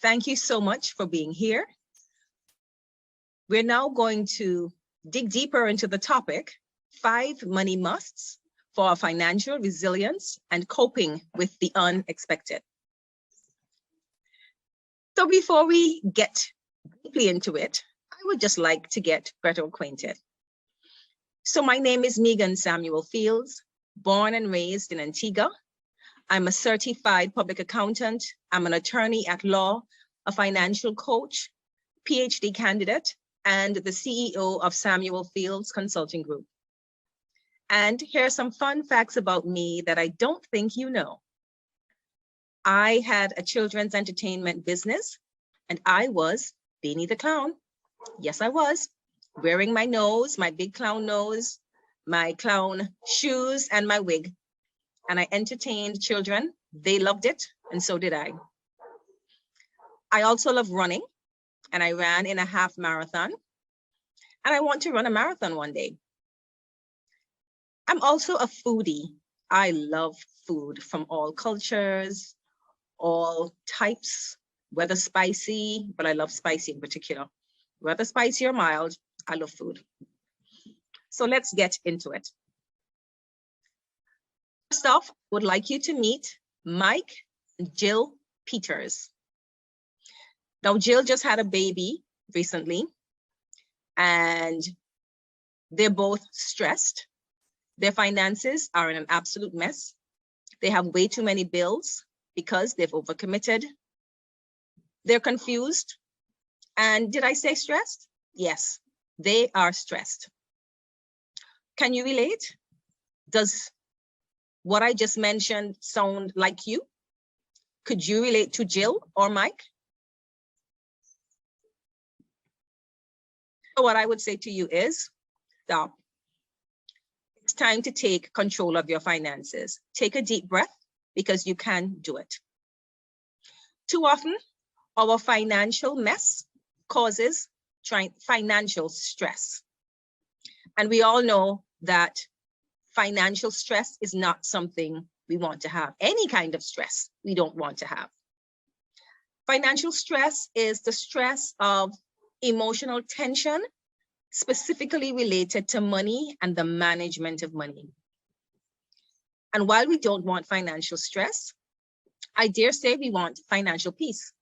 Thank you so much for being here. We're now going to dig deeper into the topic, 5 money musts for financial resilience and coping with the unexpected. So before we get deeply into it, I would just like to get better acquainted. So my name is Megan Samuel Fields, born and raised in Antigua. I'm a certified public accountant. I'm an attorney at law, a financial coach, PhD candidate, and the CEO of Samuel Fields Consulting Group. And here are some fun facts about me that I don't think you know. I had a children's entertainment business, and I was Beanie the Clown. Yes, I was, wearing my nose, my big clown nose, my clown shoes, and my wig. And I entertained children. They loved it, and so did I. I also love running, and I ran in a half marathon, and I want to run a marathon one day. I'm also a foodie. I love food from all cultures, all types, whether spicy, but I love spicy in particular. Whether spicy or mild, I love food. So let's get into it. First off, I would like you to meet Mike and Jill Peters. Now, Jill just had a baby recently, and they're both stressed. Their finances are in an absolute mess. They have way too many bills because they've overcommitted. They're confused. And did I say stressed? Yes, they are stressed. Can you relate? Does what I just mentioned sound like you? Could you relate to Jill or Mike? So what I would say to you is, stop. It's time to take control of your finances. Take a deep breath because you can do it. Too often, our financial mess causes financial stress. And we all know that financial stress is not something we want to have. Any kind of stress we don't want to have. Financial stress is the stress of emotional tension, specifically related to money and the management of money. And while we don't want financial stress, I dare say we want financial peace.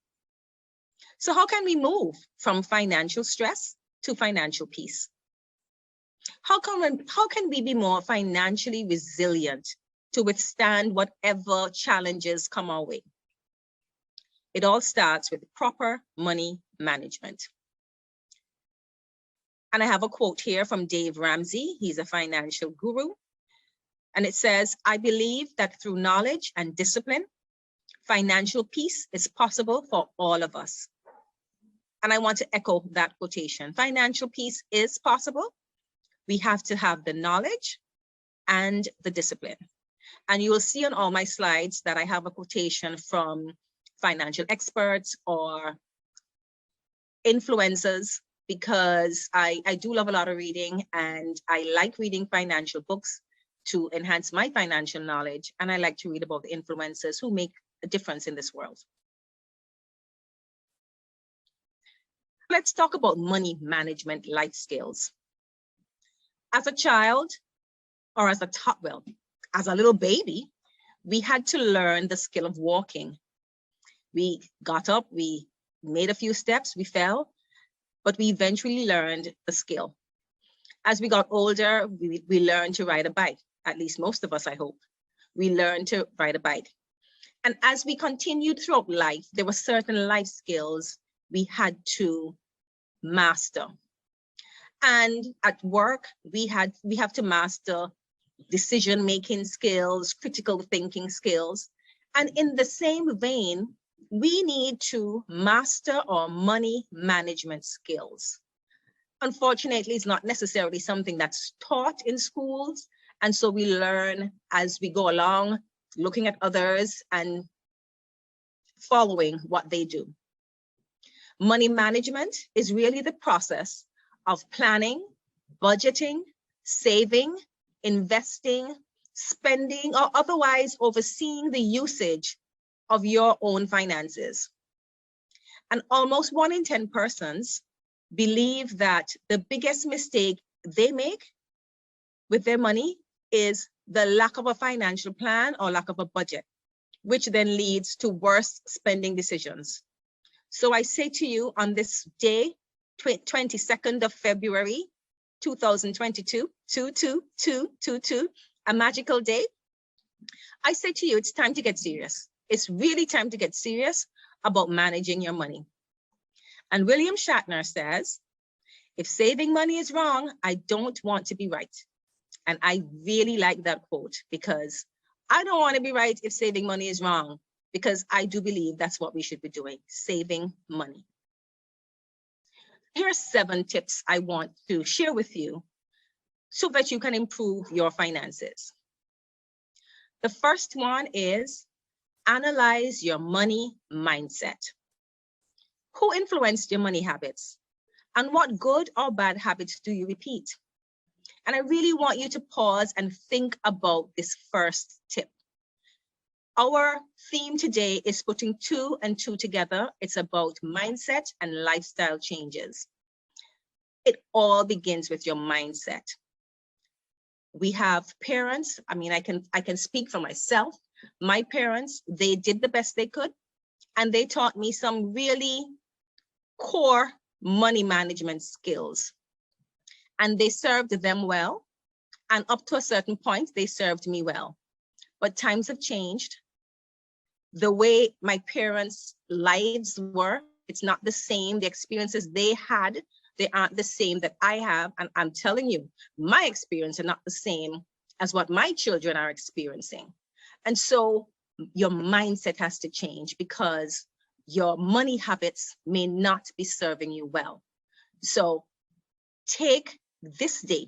So how can we move from financial stress to financial peace? How can we be more financially resilient to withstand whatever challenges come our way? It all starts with proper money management. And I have a quote here from Dave Ramsey. He's a financial guru. And it says, I believe that through knowledge and discipline, financial peace is possible for all of us. And I want to echo that quotation. Financial peace is possible. We have to have the knowledge and the discipline. And you will see on all my slides that I have a quotation from financial experts or influencers, because I do love a lot of reading, and I like reading financial books to enhance my financial knowledge. And I like to read about the influencers who make a difference in this world. Let's talk about money management life skills. As a child, or as a little baby, we had to learn the skill of walking. We got up, we made a few steps, we fell, but we eventually learned the skill. As we got older, we learned to ride a bike. At least most of us, I hope. We learned to ride a bike. And as we continued throughout life, there were certain life skills we had to master. And at work, we have to master decision-making skills, critical thinking skills. And in the same vein, we need to master our money management skills. Unfortunately, it's not necessarily something that's taught in schools. And so we learn as we go along, looking at others and following what they do. Money management is really the process of planning, budgeting, saving, investing, spending, or otherwise overseeing the usage of your own finances. And almost 1 in 10 persons believe that the biggest mistake they make with their money is the lack of a financial plan or lack of a budget, which then leads to worse spending decisions. So I say to you on this day, 22nd of February, 2022, 22222, a magical day, I say to you, it's time to get serious. It's really time to get serious about managing your money. And William Shatner says, if saving money is wrong, I don't want to be right. And I really like that quote, because I don't want to be right if saving money is wrong, because I do believe that's what we should be doing, saving money. Here are 7 tips I want to share with you so that you can improve your finances. The first one is analyze your money mindset. Who influenced your money habits? And what good or bad habits do you repeat? And I really want you to pause and think about this first tip. Our theme today is putting 2 and 2 together. It's about mindset and lifestyle changes. It all begins with your mindset. We have parents. I mean, I can speak for myself. My parents, they did the best they could, and they taught me some really core money management skills. And they served them well. And up to a certain point, they served me well. But times have changed. The way my parents' lives were, it's not the same. The experiences they had, they aren't the same that I have. And I'm telling you, my experience are not the same as what my children are experiencing. And so your mindset has to change, because your money habits may not be serving you well. So take this day,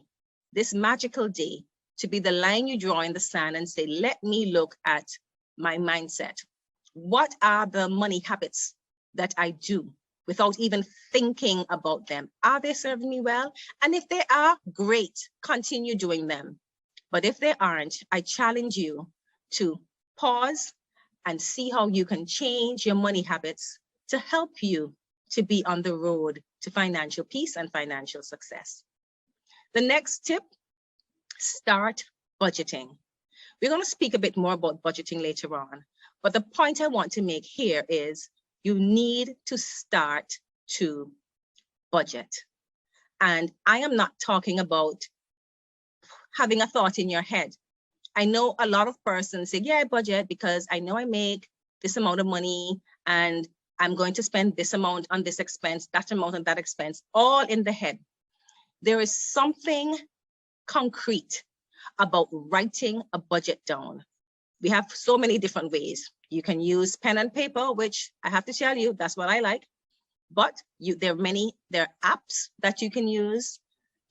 this magical day, to be the line you draw in the sand and say, let me look at my mindset. What are the money habits that I do without even thinking about them? Are they serving me well? And if they are, great, continue doing them. But if they aren't, I challenge you to pause and see how you can change your money habits to help you to be on the road to financial peace and financial success. The next tip, start budgeting. We're going to speak a bit more about budgeting later on, but the point I want to make here is you need to start to budget. And I am not talking about having a thought in your head. I know a lot of persons say, yeah, I budget because I know I make this amount of money and I'm going to spend this amount on this expense, that amount on that expense, all in the head. There is something concrete about writing a budget down. We have so many different ways. You can use pen and paper, which I have to tell you, that's what I like. But there are apps that you can use.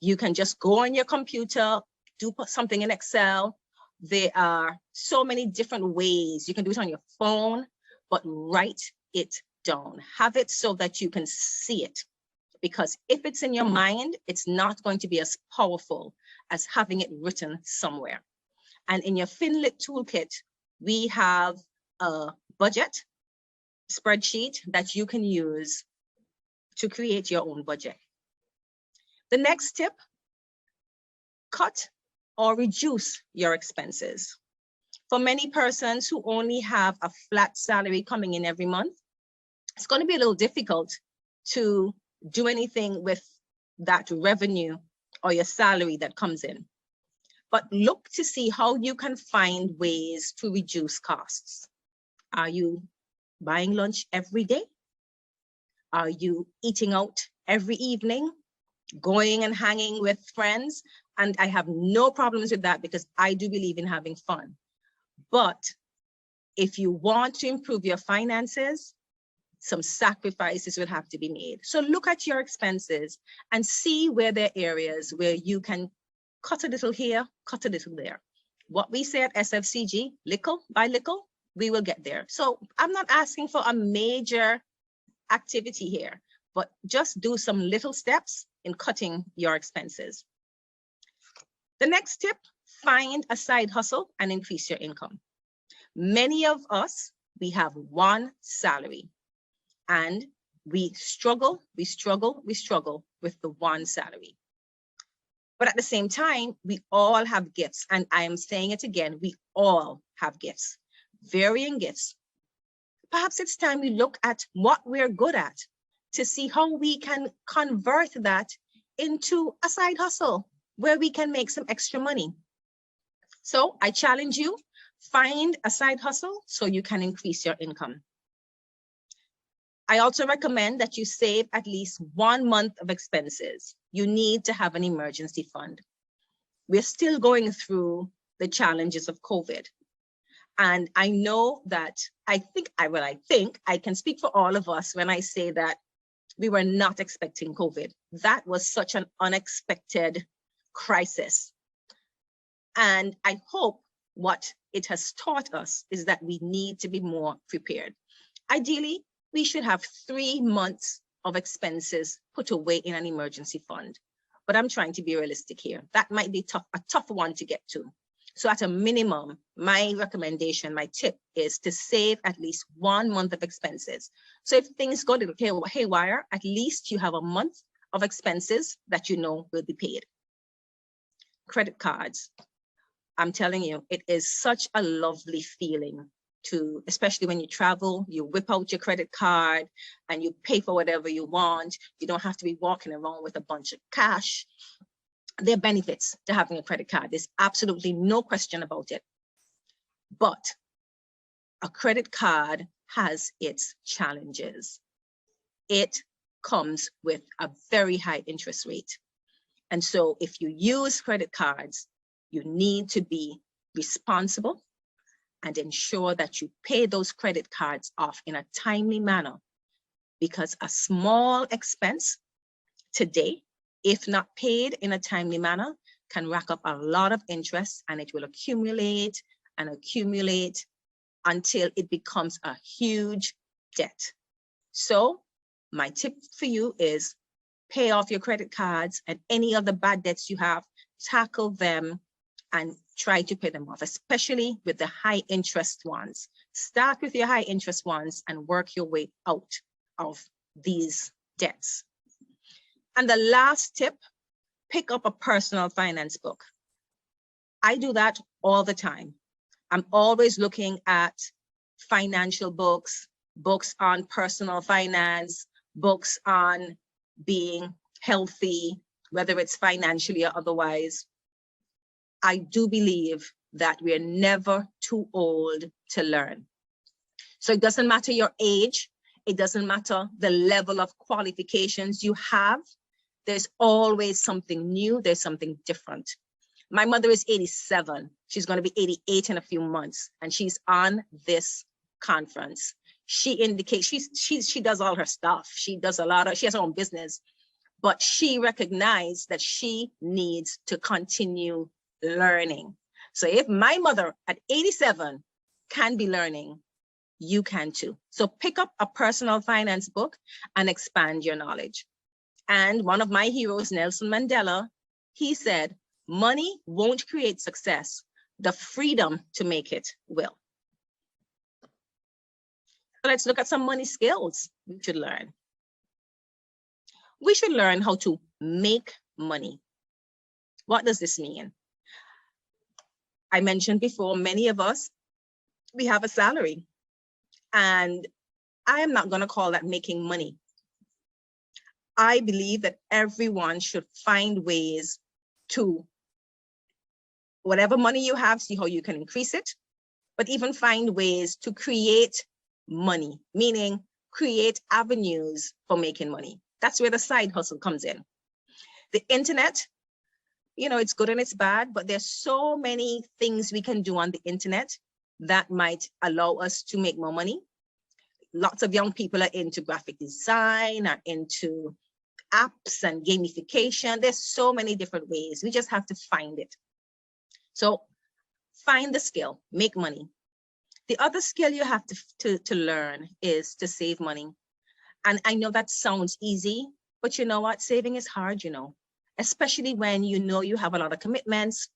You can just go on your computer, do something in Excel. There are so many different ways. You can do it on your phone, but write it down. Have it so that you can see it. Because if it's in your mind, it's not going to be as powerful as having it written somewhere. And in your Finlit toolkit, we have a budget spreadsheet that you can use to create your own budget. The next tip, cut or reduce your expenses. For many persons who only have a flat salary coming in every month, it's going to be a little difficult to do anything with that revenue or your salary that comes in. But look to see how you can find ways to reduce costs. Are you buying lunch every day? Are you eating out every evening? Going and hanging with friends? And I have no problems with that because I do believe in having fun. But if you want to improve your finances, some sacrifices will have to be made. So look at your expenses and see where there are areas where you can cut a little here, cut a little there. What we say at SFCG, little by little, we will get there. So I'm not asking for a major activity here, but just do some little steps in cutting your expenses. The next tip, find a side hustle and increase your income. Many of us, we have one salary. And we struggle with the one salary. But at the same time, we all have gifts. And I am saying it again, we all have gifts, varying gifts. Perhaps it's time we look at what we're good at to see how we can convert that into a side hustle where we can make some extra money. So I challenge you, find a side hustle so you can increase your income. I also recommend that you save at least 1 month of expenses. You need to have an emergency fund. We're still going through the challenges of COVID. And I know that I think I can speak for all of us when I say that we were not expecting COVID. That was such an unexpected crisis. And I hope what it has taught us is that we need to be more prepared. Ideally, we should have 3 months of expenses put away in an emergency fund. But I'm trying to be realistic here. That might be a tough one to get to. So at a minimum, my recommendation, my tip is to save at least 1 month of expenses. So if things go a little haywire, at least you have a month of expenses that you know will be paid. Credit cards. I'm telling you, it is such a lovely feeling to, especially when you travel, you whip out your credit card and you pay for whatever you want. You don't have to be walking around with a bunch of cash. There are benefits to having a credit card. There's absolutely no question about it. But a credit card has its challenges. It comes with a very high interest rate. And so if you use credit cards, you need to be responsible and ensure that you pay those credit cards off in a timely manner, because a small expense today, if not paid in a timely manner, can rack up a lot of interest, and it will accumulate and accumulate until it becomes a huge debt. So my tip for you is pay off your credit cards and any of the bad debts you have, tackle them and try to pay them off, especially with the high interest ones. Start with your high interest ones and work your way out of these debts. And the last tip, pick up a personal finance book. I do that all the time. I'm always looking at financial books, books on personal finance, books on being healthy, whether it's financially or otherwise. I do believe that we're never too old to learn. So it doesn't matter your age, it doesn't matter the level of qualifications you have, there's always something new, there's something different. My mother is 87, she's gonna be 88 in a few months, and she's on this conference. She indicates, she does all her stuff, she has her own business, but she recognized that she needs to continue learning. So if my mother at 87 can be learning, you can too. So pick up a personal finance book and expand your knowledge. And one of my heroes, Nelson Mandela, he said, money won't create success. The freedom to make it will. So let's look at some money skills we should learn. We should learn how to make money. What does this mean? I mentioned before, many of us, we have a salary, and I am not going to call that making money. I believe that everyone should find ways to, whatever money you have, see how you can increase it, but even find ways to create money, meaning create avenues for making money. That's where the side hustle comes in. The internet, you know, it's good and it's bad, but there's so many things we can do on the internet that might allow us to make more money. Lots of young people are into graphic design, are into apps and gamification. There's so many different ways. We just have to find it. So find the skill, make money. The other skill you have to learn is to save money. And I know that sounds easy, but you know what? Saving is hard, you know. Especially when you know you have a lot of commitments,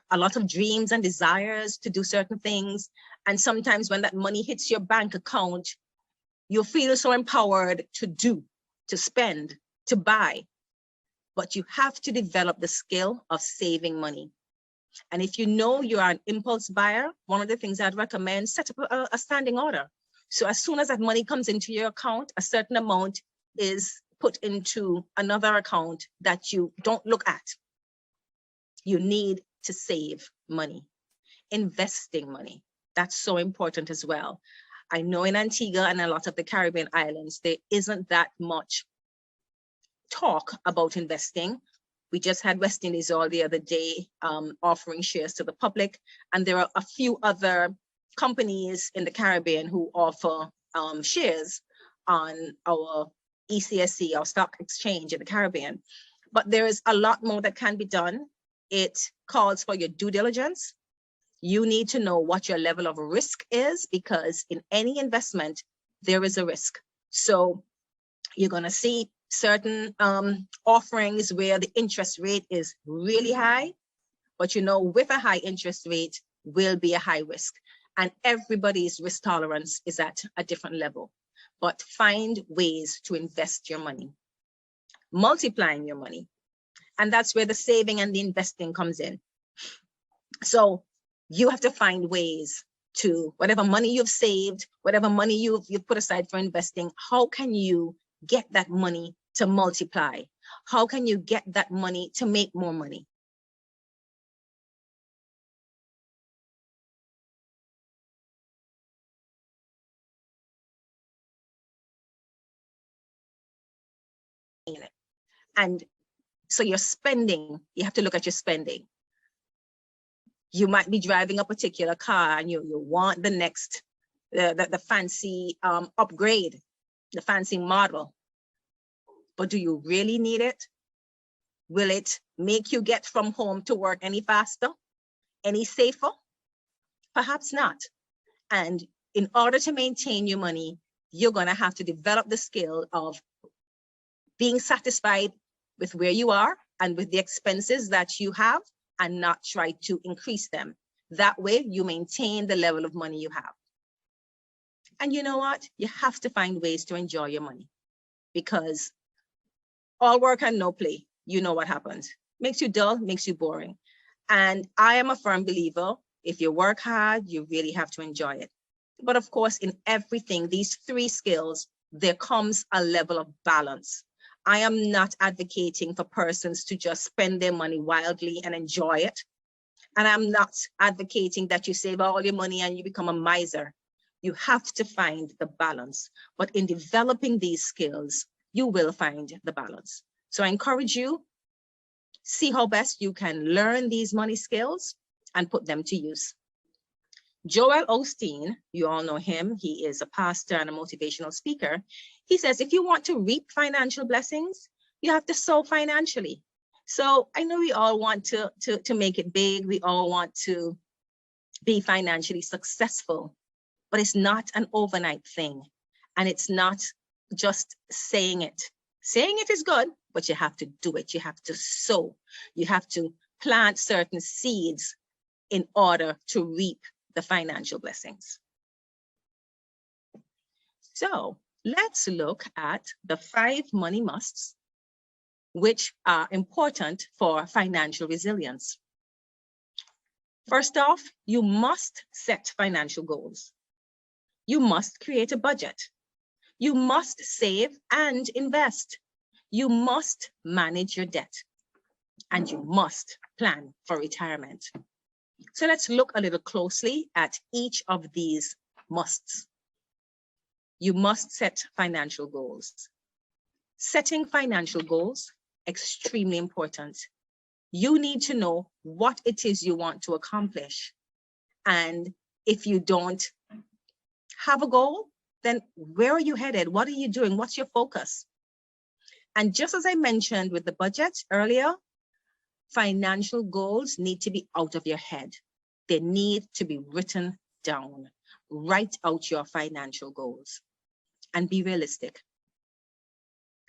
a lot of dreams and desires to do certain things. And sometimes when that money hits your bank account, You feel so empowered to do, to spend, to buy, but you have to develop the skill of saving money. And if you know you're an impulse buyer, one of the things I'd recommend, set up a standing order. So as soon as that money comes into your account, a certain amount is put into another account that you don't look at. You need to save money. Investing money, that's so important as well. I know in Antigua and a lot of the Caribbean islands, there isn't that much talk about investing. We just had West Indies all the other day offering shares to the public, and there are a few other companies in the Caribbean who offer shares on our ECSC, our stock exchange in the Caribbean. But there is a lot more that can be done. It calls for your due diligence. You need to know what your level of risk is, because in any investment, there is a risk. So you're going to see certain offerings where the interest rate is really high, but you know, with a high interest rate will be a high risk, and everybody's risk tolerance is at a different level. But find ways to invest your money, multiplying your money. And that's where the saving and the investing comes in. So you have to find ways to, whatever money you've saved, whatever money you've put aside for investing, how can you get that money to multiply? How can you get that money to make more money? And so you're spending, you have to look at your spending. You might be driving a particular car and you want the next, the fancy upgrade, the fancy model. But do you really need it? Will it make you get from home to work any faster, any safer? Perhaps not. And in order to maintain your money, you're going to have to develop the skill of being satisfied with where you are and with the expenses that you have, and not try to increase them. That way you maintain the level of money you have. And you know what? You have to find ways to enjoy your money, because all work and no play, you know what happens. Makes you dull, makes you boring. And I am a firm believer, if you work hard, you really have to enjoy it. But of course, in everything, these three skills, there comes a level of balance. I am not advocating for persons to just spend their money wildly and enjoy it. And I'm not advocating that you save all your money and you become a miser. You have to find the balance. But in developing these skills, you will find the balance. So I encourage you, see how best you can learn these money skills and put them to use. Joel Osteen, you all know him. He is a pastor and a motivational speaker. He says, if you want to reap financial blessings, you have to sow financially. So I know we all want to make it big. We all want to be financially successful, but it's not an overnight thing. And it's not just saying it. Saying it is good, but you have to do it. You have to sow. You have to plant certain seeds in order to reap the financial blessings. So let's look at the 5 money musts, which are important for financial resilience. First off, you must set financial goals. You must create a budget. You must save and invest. You must manage your debt. And you must plan for retirement. So let's look a little closely at each of these musts. You must set financial goals. Setting financial goals, extremely important. You need to know what it is you want to accomplish. And if you don't have a goal, then where are you headed? What are you doing? What's your focus? And just as I mentioned with the budget earlier, financial goals need to be out of your head. They need to be written down. Write out your financial goals and be realistic.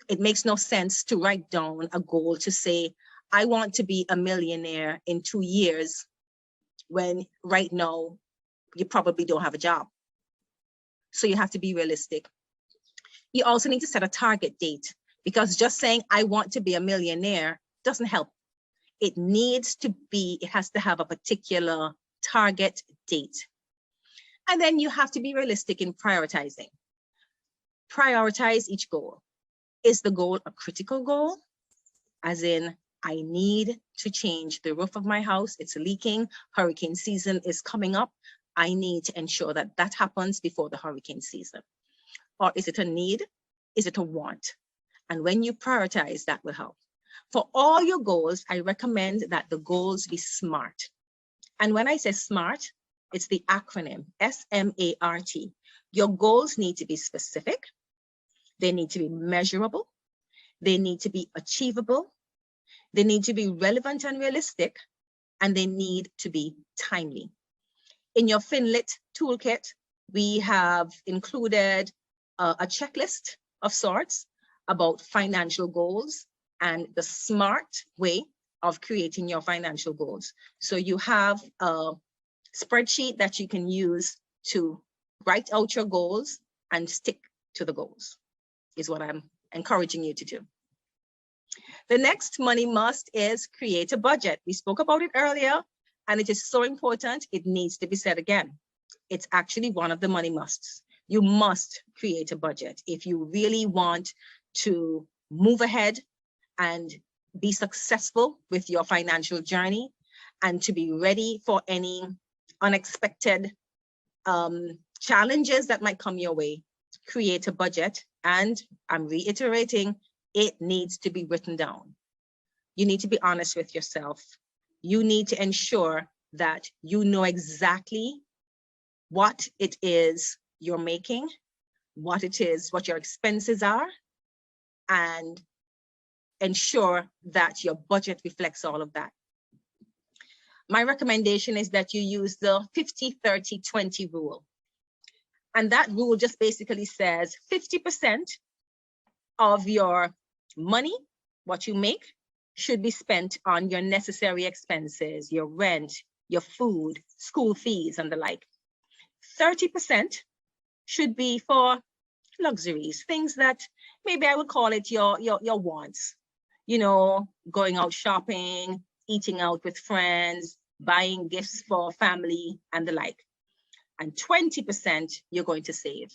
It makes no sense to write down a goal to say, I want to be a millionaire in 2 years, when right now you probably don't have a job. So you have to be realistic. You also need to set a target date, because just saying, I want to be a millionaire doesn't help. It has to have a particular target date. And then you have to be realistic in prioritizing. Prioritize each goal. Is the goal a critical goal? As in, I need to change the roof of my house. It's leaking. Hurricane season is coming up. I need to ensure that that happens before the hurricane season. Or is it a need? Is it a want? And when you prioritize, that will help. For all your goals, I recommend that the goals be SMART. And when I say SMART, it's the acronym SMART. Your goals need to be specific. They need to be measurable. They need to be achievable. They need to be relevant and realistic. And they need to be timely. In your FinLit toolkit, we have included a checklist of sorts about financial goals and the SMART way of creating your financial goals. So you have a spreadsheet that you can use to write out your goals and stick to the goals, is what I'm encouraging you to do. The next money must is create a budget. We spoke about it earlier, and it is so important, it needs to be said again. It's actually one of the money musts. You must create a budget if you really want to move ahead and be successful with your financial journey, and to be ready for any unexpected challenges that might come your way. Create a budget, and I'm reiterating, it needs to be written down. You need to be honest with yourself. You need to ensure that you know exactly what it is you're making, what your expenses are, and ensure that your budget reflects all of that. My recommendation is that you use the 50-30-20 rule. And that rule just basically says 50% of your money, what you make, should be spent on your necessary expenses, your rent, your food, school fees, and the like. 30% should be for luxuries, things that maybe I would call it your wants. You know, going out shopping, eating out with friends, buying gifts for family, and the like. And 20% you're going to save.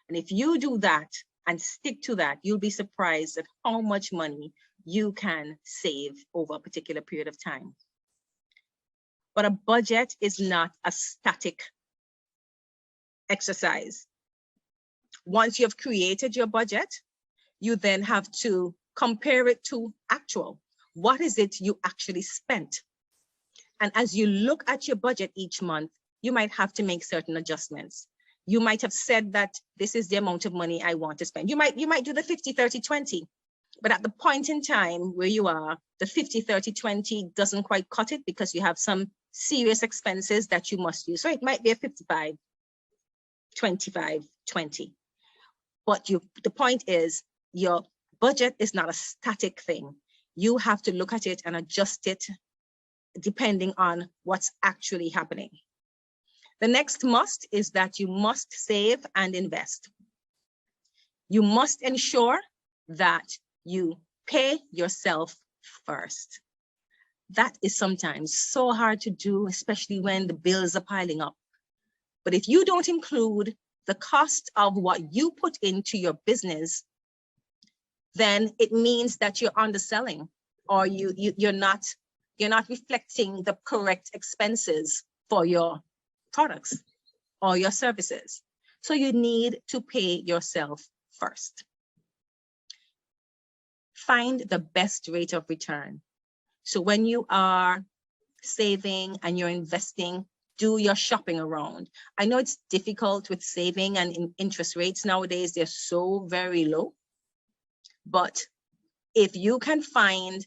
And if you do that and stick to that, you'll be surprised at how much money you can save over a particular period of time. But a budget is not a static exercise. Once you have created your budget, you then have to compare it to actual. What is it you actually spent? And as you look at your budget each month, you might have to make certain adjustments. You might have said that this is the amount of money I want to spend. You might do the 50-30-20, but at the point in time where you are, the 50-30-20 doesn't quite cut it because you have some serious expenses that you must use. So it might be a 55-25-20. But the point is, your budget is not a static thing. You have to look at it and adjust it depending on what's actually happening. The next must is that you must save and invest. You must ensure that you pay yourself first. That is sometimes so hard to do, especially when the bills are piling up. But if you don't include the cost of what you put into your business, then it means that you're underselling, or you're not reflecting the correct expenses for your products or your services. So you need to pay yourself first. Find the best rate of return. So when you are saving and you're investing, do your shopping around. I know it's difficult with saving, and interest rates nowadays, they're so very low. But if you can find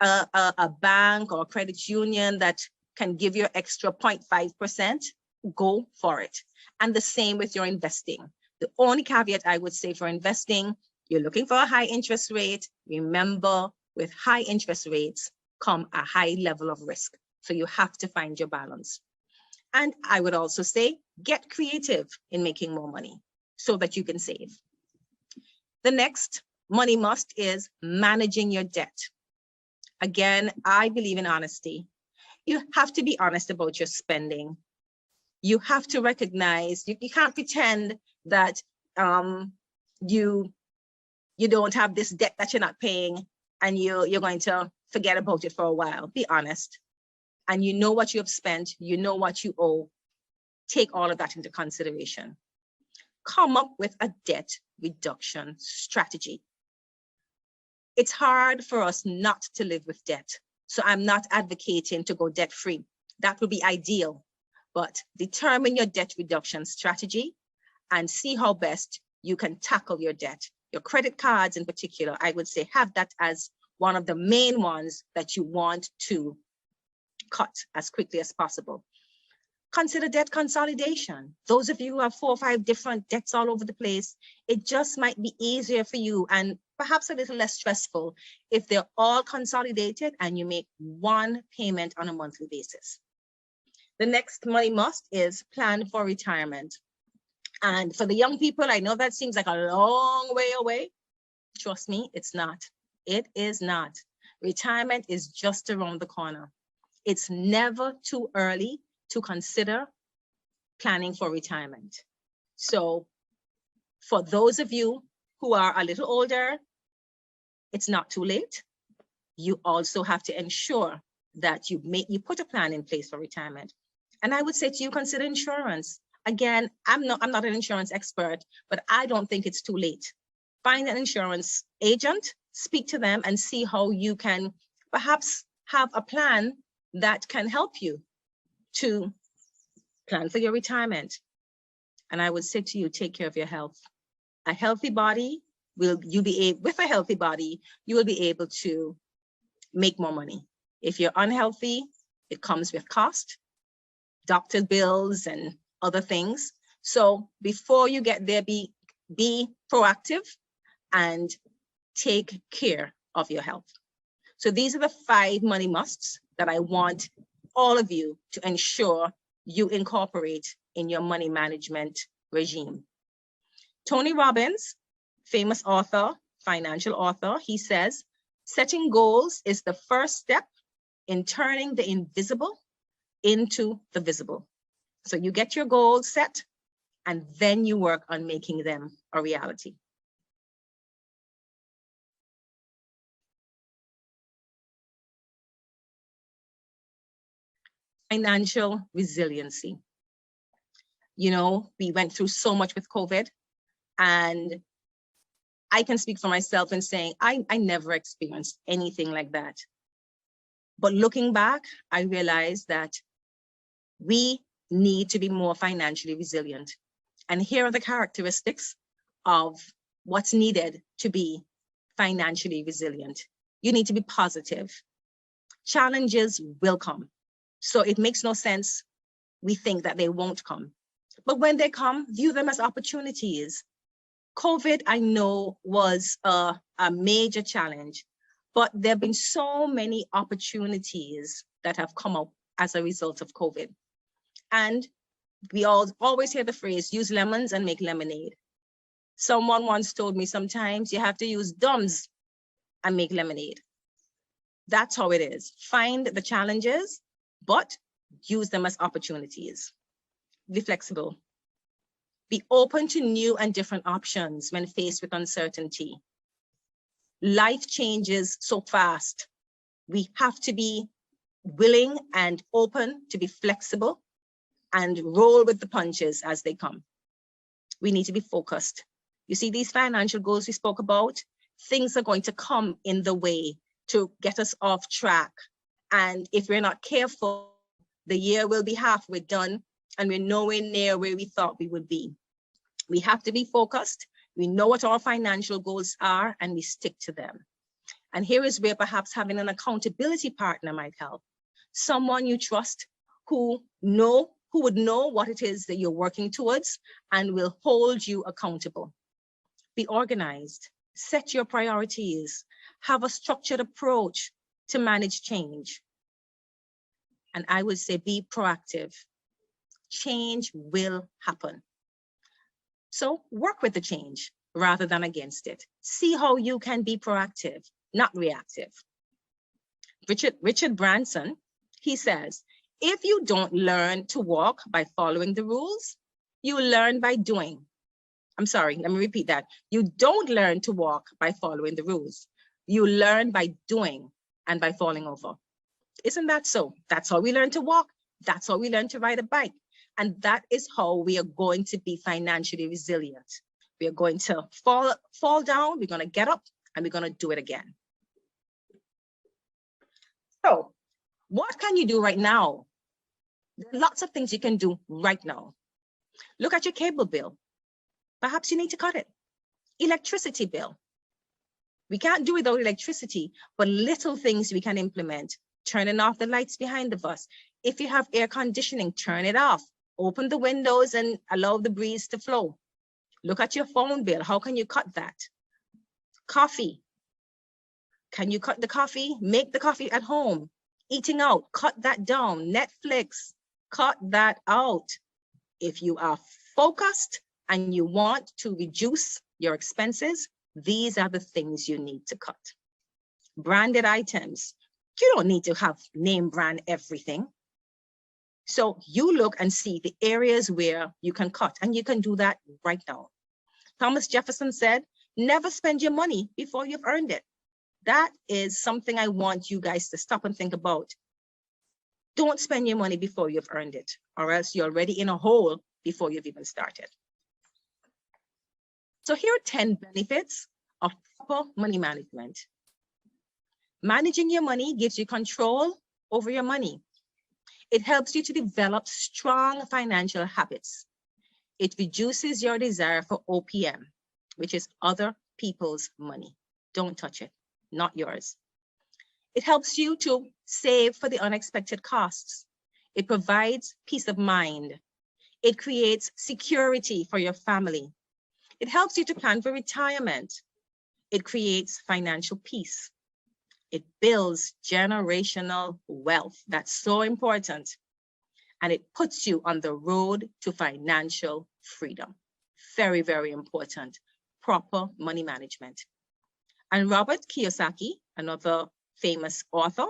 a bank or a credit union that can give you extra 0.5%, go for it. And the same with your investing. The only caveat I would say for investing, you're looking for a high interest rate. Remember, with high interest rates come a high level of risk. So you have to find your balance. And I would also say, get creative in making more money. so that you can save. The next money must is managing your debt. Again, I believe in honesty. You have to be honest about your spending. You have to recognize, you can't pretend that you don't have this debt that you're not paying and you're going to forget about it for a while. Be honest. And you know what you have spent, you know what you owe. Take all of that into consideration. Come up with a debt reduction strategy. It's hard for us not to live with debt. So I'm not advocating to go debt free. That would be ideal. But determine your debt reduction strategy and see how best you can tackle your debt. Your credit cards in particular, I would say have that as one of the main ones that you want to cut as quickly as possible. Consider debt consolidation. Those of you who have 4 or 5 different debts all over the place, it just might be easier for you and perhaps a little less stressful if they're all consolidated and you make one payment on a monthly basis. The next money must is plan for retirement. And for the young people, I know that seems like a long way away. Trust me, it's not. It is not. Retirement is just around the corner. It's never too early to consider planning for retirement. So for those of you who are a little older, it's not too late. You also have to ensure that you put a plan in place for retirement. And I would say to you, consider insurance. Again, I'm not an insurance expert, but I don't think it's too late. Find an insurance agent, speak to them and see how you can perhaps have a plan that can help you to plan for your retirement. And I would say to you, take care of your health. A healthy body, with a healthy body, you will be able to make more money. If you're unhealthy, it comes with cost, doctor bills and other things. So before you get there, be proactive and take care of your health. So these are the 5 money musts that I want all of you to ensure you incorporate in your money management regime. Tony Robbins, famous author, financial author, he says, setting goals is the first step in turning the invisible into the visible. So you get your goals set and then you work on making them a reality. Financial resiliency. You know, we went through so much with COVID, and I can speak for myself in saying I never experienced anything like that. But looking back, I realized that we need to be more financially resilient. And here are the characteristics of what's needed to be financially resilient. You need to be positive. Challenges will come. So it makes no sense we think that they won't come. But when they come, view them as opportunities. COVID, I know, was a major challenge, but there have been so many opportunities that have come up as a result of COVID. And we always hear the phrase, use lemons and make lemonade. Someone once told me sometimes you have to use DUMS and make lemonade. That's how it is. Find the challenges, but use them as opportunities. Be flexible. Be open to new and different options when faced with uncertainty. Life changes so fast. We have to be willing and open to be flexible and roll with the punches as they come. We need to be focused. You see, these financial goals we spoke about, things are going to come in the way to get us off track. And if we're not careful, the year will be halfway done and we're nowhere near where we thought we would be. We have to be focused. We know what our financial goals are and we stick to them. And here is where perhaps having an accountability partner might help. Someone you trust who would know what it is that you're working towards and will hold you accountable. Be organized, set your priorities, have a structured approach to manage change. And I would say be proactive. Change will happen. So work with the change rather than against it. See how you can be proactive, not reactive. Richard Branson, he says, if you don't learn to walk by following the rules, you learn by doing. I'm sorry, let me repeat that. You don't learn to walk by following the rules. You learn by doing and by falling over. Isn't that so? That's how we learn to walk. That's how we learn to ride a bike. And that is how we are going to be financially resilient. We are going to fall down, we're going to get up, and we're going to do it again. So what can you do right now? There are lots of things you can do right now. Look at your cable bill. Perhaps you need to cut it. Electricity bill. We can't do without electricity, but little things we can implement. Turning off the lights behind the bus. If you have air conditioning, turn it off. Open the windows and allow the breeze to flow. Look at your phone bill. How can you cut that? Coffee. Can you cut the coffee? Make the coffee at home. Eating out, cut that down. Netflix, cut that out. If you are focused and you want to reduce your expenses, these are the things you need to cut. Branded items. You don't need to have name brand everything. So you look and see the areas where you can cut, and you can do that right now. Thomas Jefferson said, never spend your money before you've earned it. That is something I want you guys to stop and think about. Don't spend your money before you've earned it, or else you're already in a hole before you've even started. So here are 10 benefits of proper money management. Managing your money gives you control over your money. It helps you to develop strong financial habits. It reduces your desire for OPM, which is other people's money. Don't touch it, not yours. It helps you to save for the unexpected costs. It provides peace of mind. It creates security for your family. It helps you to plan for retirement. It creates financial peace. It builds generational wealth. That's so important. And it puts you on the road to financial freedom. Very, very important. Proper money management. And Robert Kiyosaki, another famous author,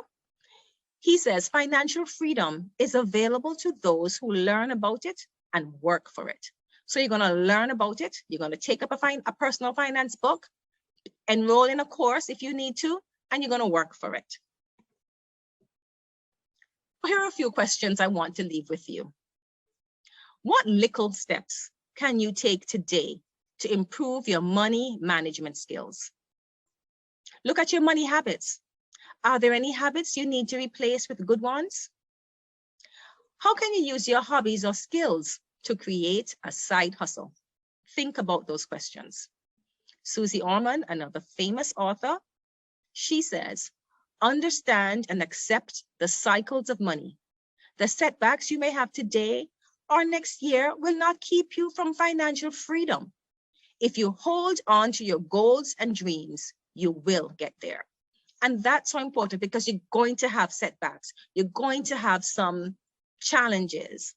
he says financial freedom is available to those who learn about it and work for it. So you're going to learn about it. You're going to take up a personal finance book, enroll in a course if you need to, and you're going to work for it. Here are a few questions I want to leave with you. What little steps can you take today to improve your money management skills? Look at your money habits. Are there any habits you need to replace with good ones? How can you use your hobbies or skills to create a side hustle? Think about those questions. Susie Orman, another famous author, she says, understand and accept the cycles of money. The setbacks you may have today or next year will not keep you from financial freedom. If you hold on to your goals and dreams, you will get there. And that's so important because you're going to have setbacks. You're going to have some challenges.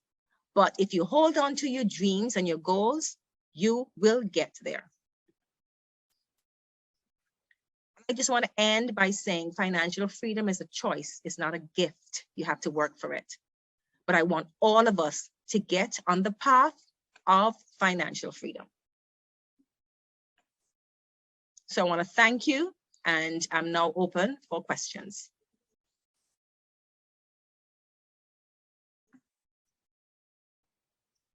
But if you hold on to your dreams and your goals, you will get there. I just want to end by saying financial freedom is a choice. It's not a gift. You have to work for it. But I want all of us to get on the path of financial freedom. So I want to thank you, and I'm now open for questions.